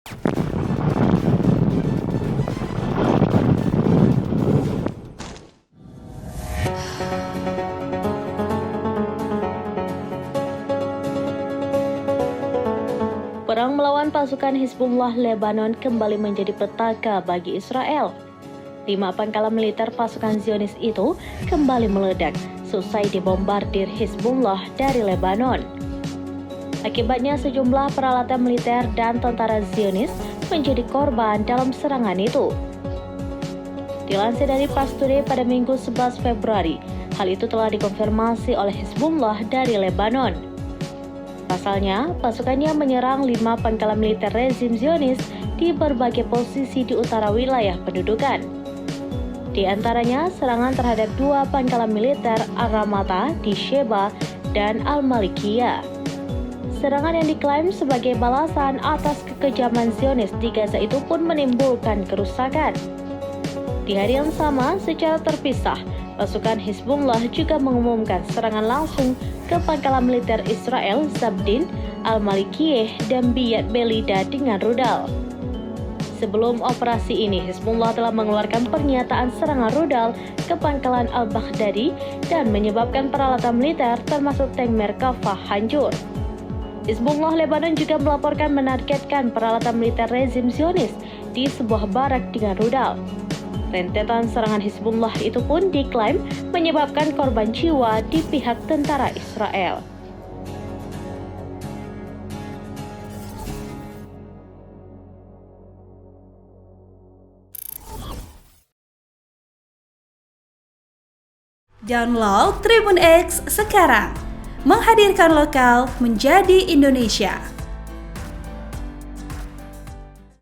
Perang melawan pasukan Hizbullah Lebanon kembali menjadi petaka bagi Israel. 5 pangkalan militer pasukan Zionis itu kembali meledak selesai dibombardir Hizbullah dari Lebanon. Akibatnya sejumlah peralatan militer dan tentara Zionis menjadi korban dalam serangan itu. Dilansir dari Pars Today pada Minggu 11 Februari, hal itu telah dikonfirmasi oleh Hizbullah dari Lebanon. Pasalnya, pasukannya menyerang 5 pangkalan militer rezim Zionis di berbagai posisi di utara wilayah pendudukan. Di antaranya, serangan terhadap 2 pangkalan militer Al-Ramata di Sheba dan Al-Malikiyah. Serangan yang diklaim sebagai balasan atas kekejaman Zionis di Gaza itu pun menimbulkan kerusakan. Di hari yang sama, secara terpisah, pasukan Hizbullah juga mengumumkan serangan langsung ke pangkalan militer Israel Zabdin, Al-Malikiyeh, dan Biyat Belida dengan rudal. Sebelum operasi ini, Hizbullah telah mengeluarkan pernyataan serangan rudal ke pangkalan Al-Baghdadi dan menyebabkan peralatan militer termasuk tank Merkava hancur. Hizbullah Lebanon juga melaporkan menargetkan peralatan militer rezim Zionis di sebuah barak dengan rudal. Rentetan serangan Hizbullah itu pun diklaim menyebabkan korban jiwa di pihak tentara Israel. Download Tribun X sekarang, menghadirkan lokal menjadi Indonesia.